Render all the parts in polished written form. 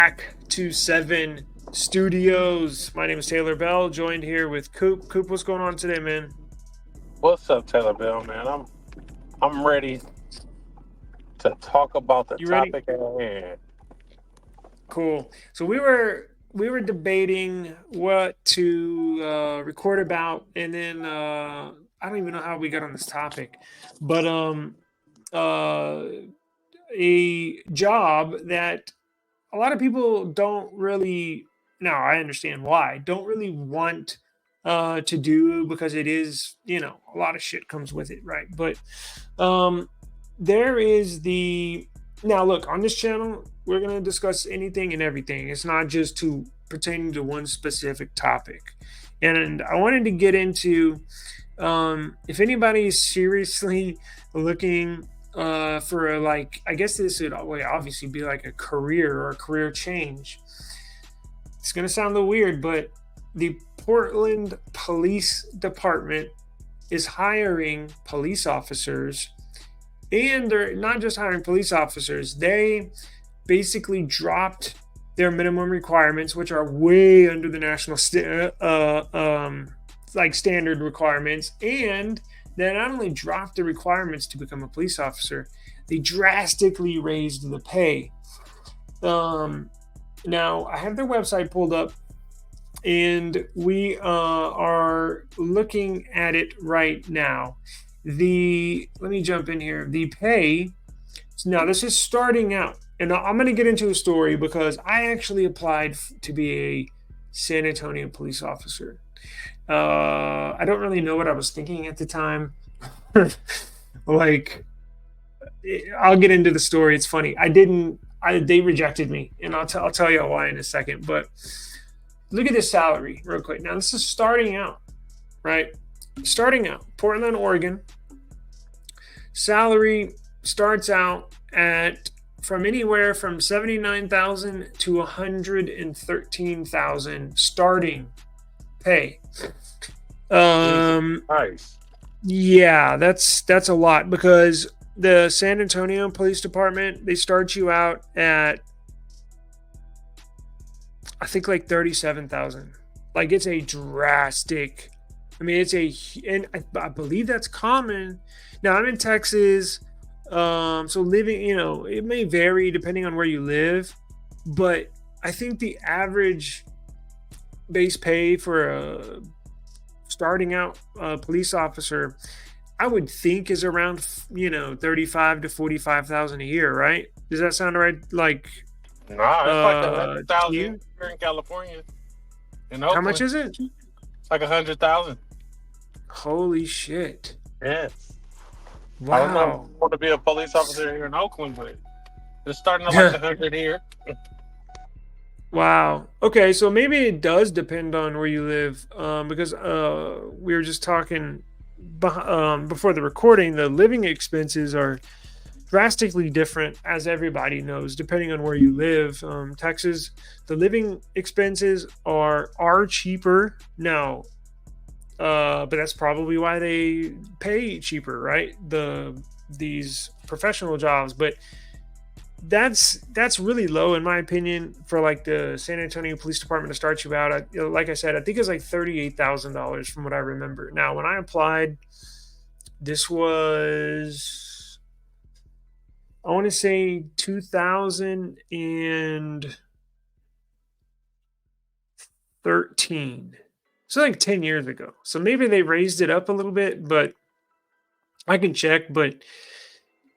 Back to Sevyn Studios. My name is Taylor Bell, joined here with COOP. COOP, what's going on today, man? What's up, Taylor Bill, man? I'm ready to talk about the You ready? topic at hand. Cool. So we were debating what to record about, and then I don't even know how we got on this topic, but uh, a job that a lot of people don't really. Now I understand why don't really want to do because it is, a lot of shit comes with it, right? But um, there is the now look on this channel. We're gonna discuss anything and everything. It's not just to pertaining to one specific topic, and I wanted to get into if anybody is seriously looking for like, I guess this would obviously be like a career or a career change. It's gonna sound a little weird, but the Portland Police Department is hiring police officers, and they're not just hiring police officers. They basically dropped their minimum requirements, which are way under the national like standard requirements, and they not only dropped the requirements to become a police officer, they drastically raised the pay. Now I have their website pulled up, and we are looking at it right now. Let me jump in here. The pay. Now this is starting out, and I'm going to get into a story because I actually applied to be a San Antonio police officer. I don't really know what I was thinking at the time. Like, I'll get into the story. It's funny. They rejected me, and I'll tell you why in a second. But look at this salary real quick. Now this is starting out, right? Starting out, Portland, Oregon. Salary starts out at from anywhere from 79,000 to 113,000 starting pay. Nice. Yeah, that's a lot because the San Antonio Police Department, they start you out at, I think, like 37,000. Like, it's a drastic. I mean, and I believe that's common. Now I'm in Texas, so living, it may vary depending on where you live, but I think the average base pay for a starting out police officer, I would think, is around 35 to 45,000 a year, right? Does that sound right? Like, Nah, it's like to 100,000 you? here in California, in How much Oakland. is it? It's like 100,000. Holy shit! Yes. I don't know if Wow. I want to be a police officer here in Oakland, but it's starting at like 100 here. Wow. Okay, so maybe it does depend on where you live, because we were just talking before the recording. The living expenses are drastically different, as everybody knows, depending on where you live. Texas, the living expenses are cheaper now, but that's probably why they pay cheaper, right? These professional jobs, but that's really low in my opinion for like the San Antonio Police Department to start you out. Like I said, I think it's like $38,000 from what I remember. Now, when I applied, this was, I want to say 2013. So like 10 years ago. So maybe they raised it up a little bit, but I can check. But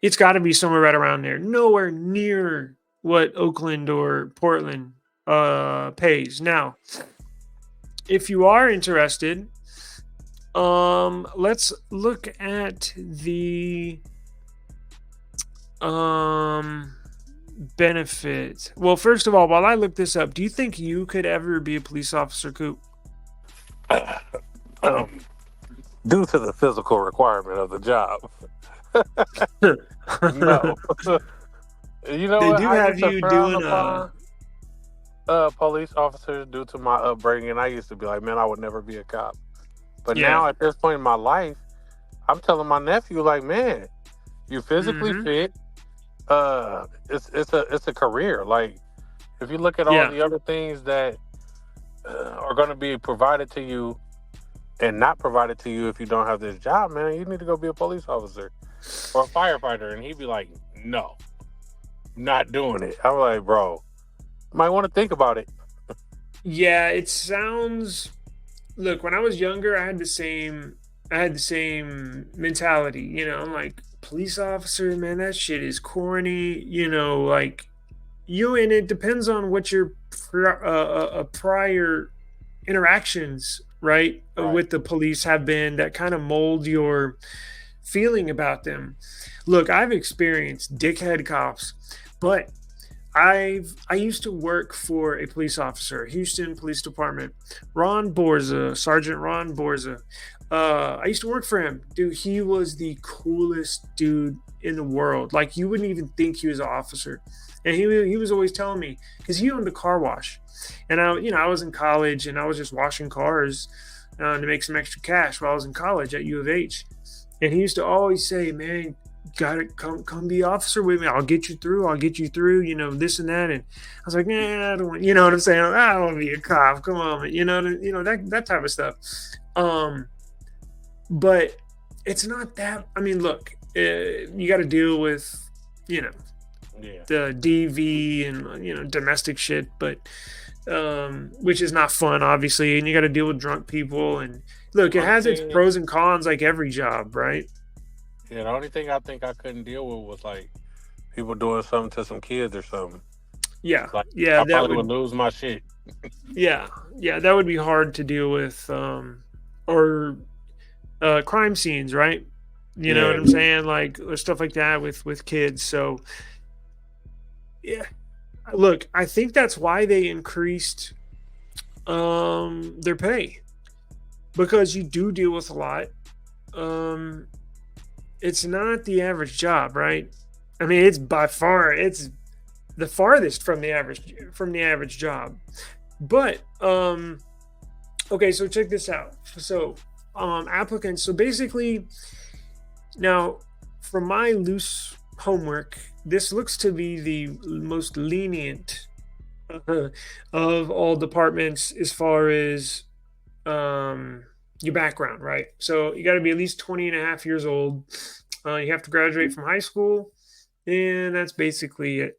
it's got to be somewhere right around there. Nowhere near what Oakland or Portland pays. Now, if you are interested, let's look at the benefits. Well, first of all, while I look this up, do you think you could ever be a police officer, Coop? Um, Due to the physical requirement of the job, no. You know They what? do I have used to you frown doing upon police officers due to my upbringing. I used to be like, man, I would never be a cop. But yeah. now at this point in my life, I'm telling my nephew, like, man, you physically Mhm. fit. It's a career. Like, If you look at all Yeah. the other things that are going to be provided to you and not provided to you if you don't have this job, man, you need to go be a police officer or a firefighter. And he'd be like, no, not doing it. I'm like, bro, you might want to think about it. Yeah, it sounds. Look, when I was younger, I had the same mentality. I'm like, police officer, man, that shit is corny. Like and it depends on what your prior interactions, right, Right. with the police have been that kind of mold your feeling about them. Look, I've experienced dickhead cops, but I used to work for a police officer, Houston Police Department, Sergeant Ron Borza. I used to work for him, dude. He was the coolest dude in the world. Like you wouldn't even think he was an officer, and he was always telling me because he owned a car wash, and I was in college and I was just washing cars to make some extra cash while I was in college at U of H, and he used to always say, "Man, got it, come be officer with me. I'll get you through. This and that." And I was like, nah, I don't want, you know what I'm saying? I don't want to be a cop. Come on, that type of stuff. But it's not that. I mean, look, you got to deal with, you know, Yeah. the DV and domestic shit, but which is not fun, obviously, and you got to deal with drunk people. And look, it Only has its thing, pros and cons, like every job, right? yeah, the only thing I think I couldn't deal with was like people doing something to some kids or something. Yeah, Like yeah, I that probably would would lose my shit. Yeah, yeah, that would be hard to deal with, or crime scenes, right? You know what Yeah. I'm saying, like or stuff like that with kids. So yeah, look, I think that's why they increased their pay because you do deal with a lot. Um, it's not the average job, right? I mean, it's the farthest from the average job, but okay, so check this out. So, applicants. So basically, now from my loose homework, this looks to be the most lenient of all departments as far as your background, right? So you got to be at least 20 and a half years old. You have to graduate from high school, and that's basically it.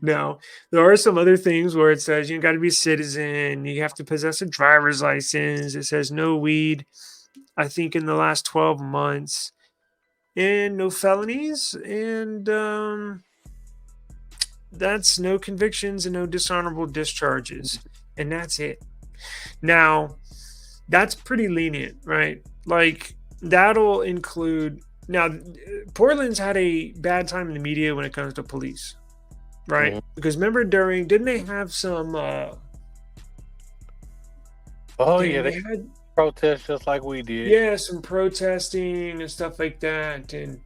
Now, there are some other things where it says you got to be a citizen, you have to possess a driver's license. It says no weed, I think, in the last 12 months, and no felonies, and that's no convictions and no dishonorable discharges, and that's it. Now, that's pretty lenient, right? Like that'll include now. Portland's had a bad time in the media when it comes to police, right? Mhm. Because remember, didn't they have some? Oh yeah, Damn, they they had protest just like we did. yeah some protesting and stuff like that, and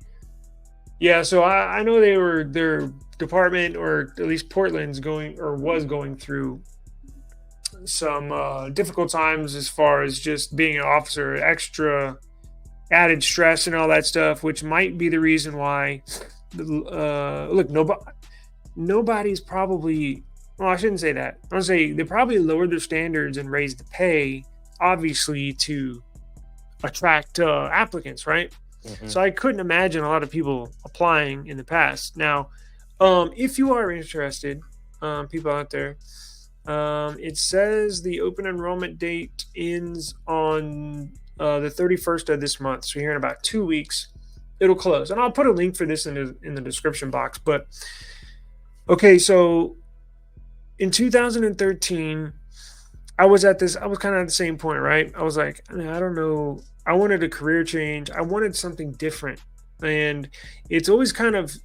yeah. So I know their department, or at least Portland's going or was going through some difficult times as far as just being an officer, extra added stress and all that stuff, which might be the reason why. Look, nobody's probably. Well, I shouldn't say that. I want to say they probably lowered their standards and raised the pay, obviously to attract applicants, right? Hmm. So I couldn't imagine a lot of people applying in the past. Now, if you are interested, people out there, it says the open enrollment date ends on the 31st of this month. So here in about 2 weeks, it'll close, and I'll put a link for this in the description box. But okay, so in 2013, I was kind of at the same point, right? I was like, I don't know. I wanted a career change. I wanted something different. And it's always kind of,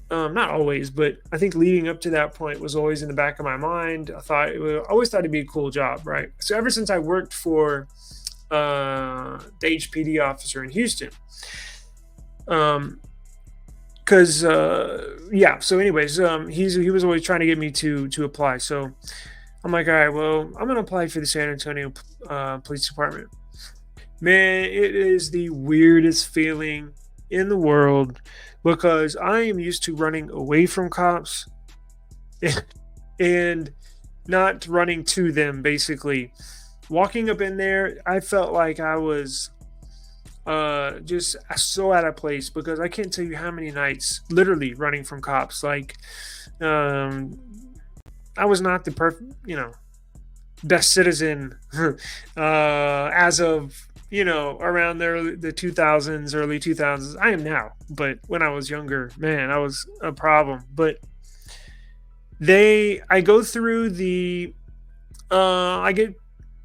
not always, but I think leading up to that point was always in the back of my mind. I always thought it'd be a cool job, right? So ever since I worked for the HPD officer in Houston, because yeah. So anyways, he was always trying to get me to apply. So I'm like, all right, well, I'm gonna apply for the San Antonio Police Department. Man, it is the weirdest feeling in the world because I am used to running away from cops. and not running to them. Basically, walking up in there, I felt like I was just so out of place, because I can't tell you how many nights literally running from cops. Like, um I was not the perfect, best citizen as of, around the 2000s, early 2000s. I am now, but when I was younger, man, I was a problem. But I go through the I get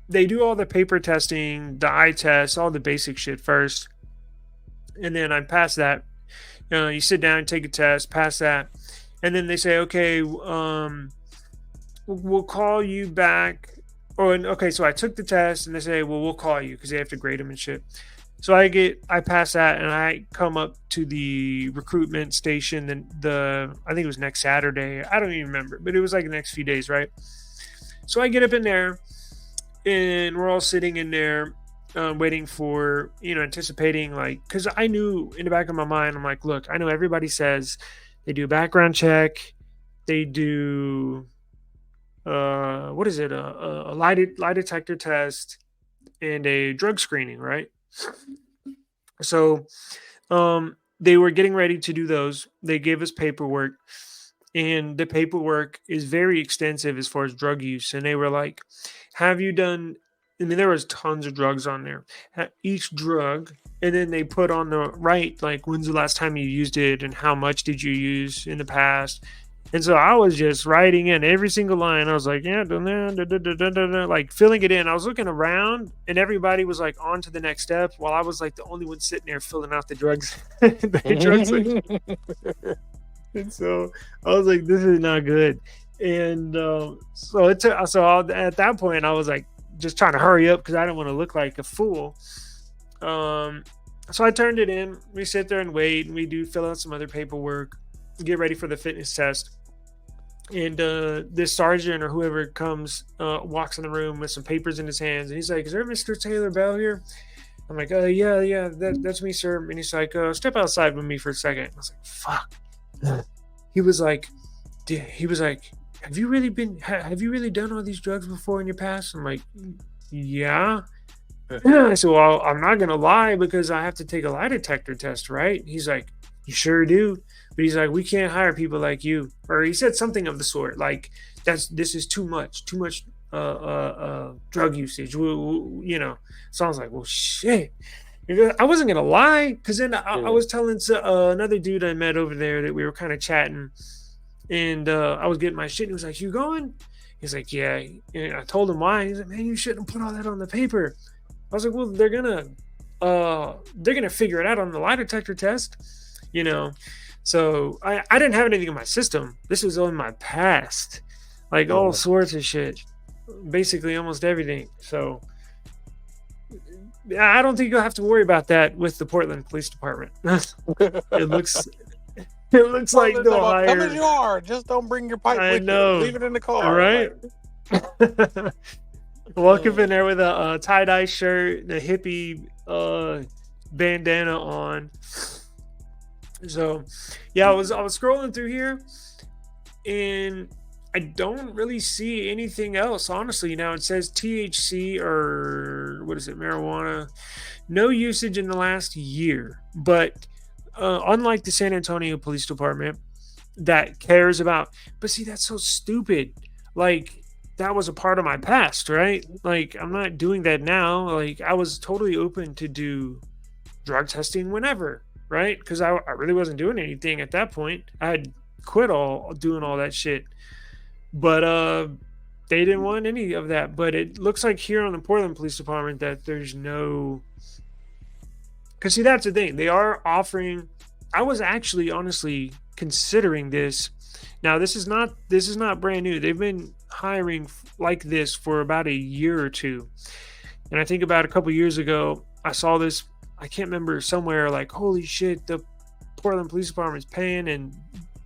they do all the paper testing, the eye test, all the basic shit first, and then I pass that. You sit down, take a test, pass that, and then they say, okay, we'll call you back. Oh, and okay, so I took the test, and they say, well, we'll call you, because they have to grade them and shit. So I pass that, and I come up to the recruitment station, and I think it was next Saturday. I don't even remember, but it was like the next few days, right? So I get up in there, and we're all sitting in there, waiting for, anticipating, like, because I knew in the back of my mind, I'm like, look, I know everybody says they do a background check, they do what is it, a lie detector test, and a drug screening, right? So they were getting ready to do those. They gave us paperwork, and the paperwork is very extensive as far as drug use. And they were like, have you done, I mean, there was tons of drugs on there, each drug. And then they put on the right, like, when's the last time you used it, and how much did you use in the past. And so I was just writing in every single line. I was like, yeah, like filling it in. I was looking around, and everybody was like on to the next step, while I was like the only one sitting there filling out the drugs, the drugs. And so I was like, this is not good. And at that point, I was like, just trying to hurry up, because I didn't want to look like a fool. So I turned it in. We sit there and wait, and we do fill out some other paperwork, get ready for the fitness test. And this sergeant or whoever comes, walks in the room with some papers in his hands, and he's like, is there Mr. Taylor Bell here? I'm like, yeah, that's me, sir. And he's like, step outside with me for a second. I was like, fuck. He was like, have you really done all these drugs before in your past? I'm like, yeah. I said, well, I'm not gonna lie, because I have to take a lie detector test, right? He's like, you sure do. But he's like, we can't hire people like you. Or he said something of the sort, like, this is too much drug usage. So I was like, well, shit. I wasn't gonna lie, because then I was telling another dude I met over there that we were kind of chatting, and I was getting my shit. And he was like, you going? He's like, yeah. And I told him why. He's like, man, you shouldn't put all that on the paper. I was like, well, they're gonna figure it out on the lie detector test, So I didn't have anything in my system. This was in my past, like all sorts of shit, basically almost everything. So I don't think you'll have to worry about that with the Portland Police Department. It looks like they'll hire. Come as you are. Just don't bring your pipe with you. Leave it in the car. All right. Walk up in there with a tie-dye shirt, the hippie bandana on. So, yeah, I was scrolling through here, and I don't really see anything else, honestly. Now it says THC, or what is it, marijuana, no usage in the last year. But unlike the San Antonio Police Department that cares about, but see, that's so stupid. Like, that was a part of my past, right? Like, I'm not doing that now. Like, I was totally open to do drug testing whenever, right? Because I really wasn't doing anything at that point. I had quit doing all that shit. But they didn't want any of that. But it looks like here on the Portland Police Department that there's no... Because, see, that's the thing. They are offering... I was actually, honestly, considering this. Now, this is not brand new. They've been hiring like this for about a year or two. And I think about a couple years ago, I saw this, I can't remember, somewhere, like, holy shit, the Portland Police Department is paying, and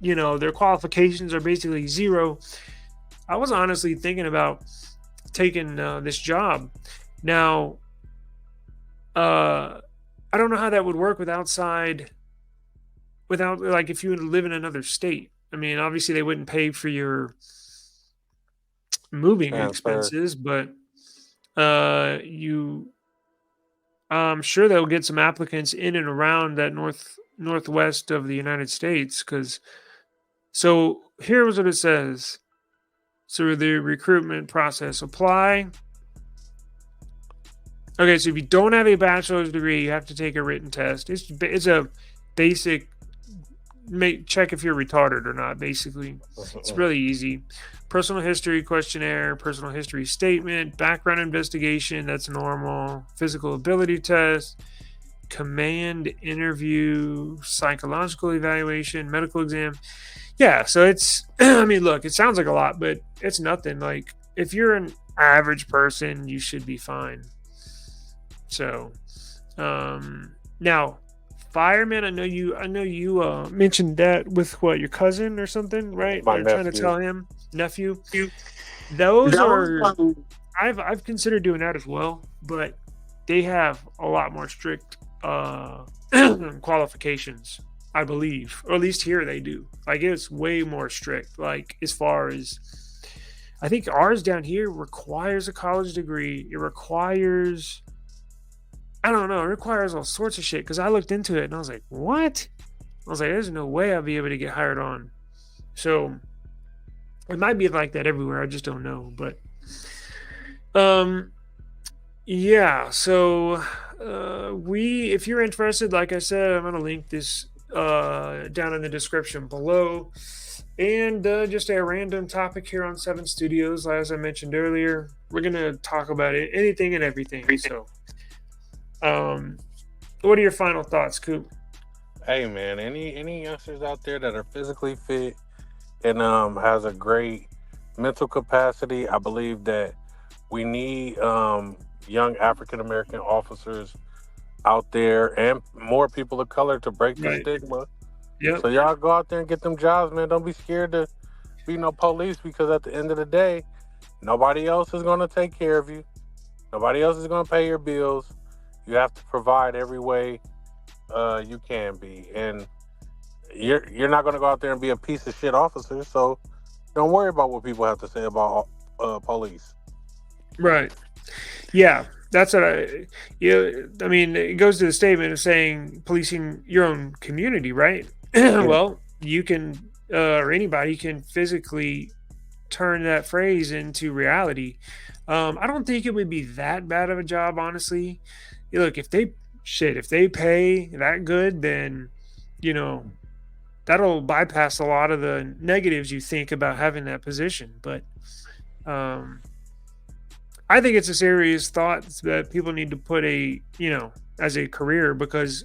their qualifications are basically zero. I was honestly thinking about taking this job. Now, I don't know how that would work without like, if you would live in another state. I mean, obviously they wouldn't pay for your moving Transfer. expenses, but I'm sure they'll get some applicants in and around that northwest of the United States. Because so here's what it says. So the recruitment process: apply. Okay, so if you don't have a bachelor's degree, you have to take a written test. It's a basic check if you're retarded or not. Basically, it's really easy. Personal history questionnaire, personal history statement, background investigation. That's normal. Physical ability test, command interview, psychological evaluation, medical exam. Yeah, so it's. I mean, look, it sounds like a lot, but it's nothing. Like if you're an average person, you should be fine. So, now fireman, I know you mentioned that with what, your cousin or something, right? My They're trying to nephew. tell him, nephew. Those are I've considered doing that as well, but they have a lot more strict qualifications, I believe, or at least here they do. Like it's way more strict. Like as far as I think ours down here requires a college degree. It requires, I don't know, it requires all sorts of shit. Because I looked into it and I was like, what? I was like, there's no way I'll be able to get hired on. So it might be like that everywhere. I just don't know. But yeah. So if you're interested, like I said, I'm gonna link this down in the description below. And just a random topic here on Sevyn Studios, as I mentioned earlier, we're gonna talk about anything and everything. So, what are your final thoughts, Coop? Hey man, any youngsters out there that are physically fit and has a great mental capacity, I believe that we need young African American officers out there and more people of color to break the Right. stigma. Yep. So y'all go out there and get them jobs, man. Don't be scared to be no police, because at the end of the day, nobody else is going to take care of you. Nobody else is going to pay your bills. You have to provide every way you can be, and you're not going to go out there and be a piece of shit officer. So don't worry about what people have to say about police. Right. Yeah. That's what I mean, it goes to the statement of saying policing your own community, right? Well, you can, or anybody can physically turn that phrase into reality. I don't think it would be that bad of a job, honestly. Look, if they pay that good, then you know that'll bypass a lot of the negatives you think about having that position. But um, I think it's a serious thought that people need to put as a career, because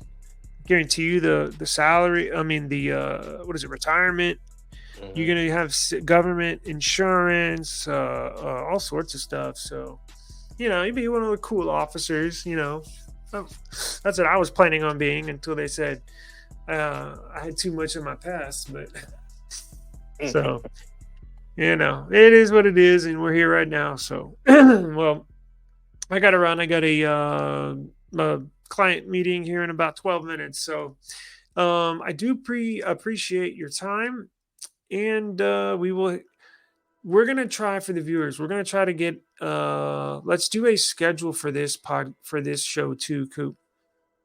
guarantee you the salary. I mean the what is it, retirement. You're Mm-hmm. gonna have government insurance, all sorts of stuff. So you'd be one of the cool officers. Oh, that's what I was planning on being until they said I had too much in my past. But so it is what it is, and we're here right now. So well, I got to run. I got a client meeting here in about 12 minutes. So I do appreciate your time, and we're gonna try, for the viewers, we're gonna try to get let's do a schedule for this show too, Coop,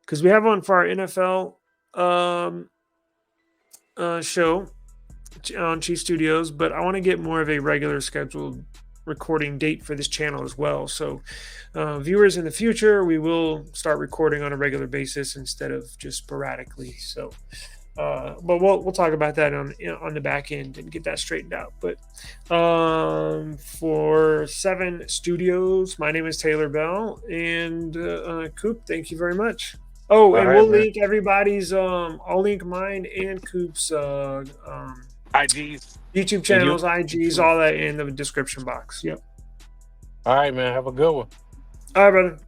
because we have one for our NFL show on Chief Studios, but I want to get more of a regular scheduled recording date for this channel as well. So viewers, in the future we will start recording on a regular basis instead of just sporadically. So but we'll talk about that on the back end and get that straightened out. But for Sevyn Studios, my name is Taylor Bell, and Coop, thank you very much. Oh, All and right, we'll man. link everybody's. I'll link mine and Coop's IGs YouTube and you. channels, IGs, all that in the description box. Yep. All right, man. Have a good one. All right, brother.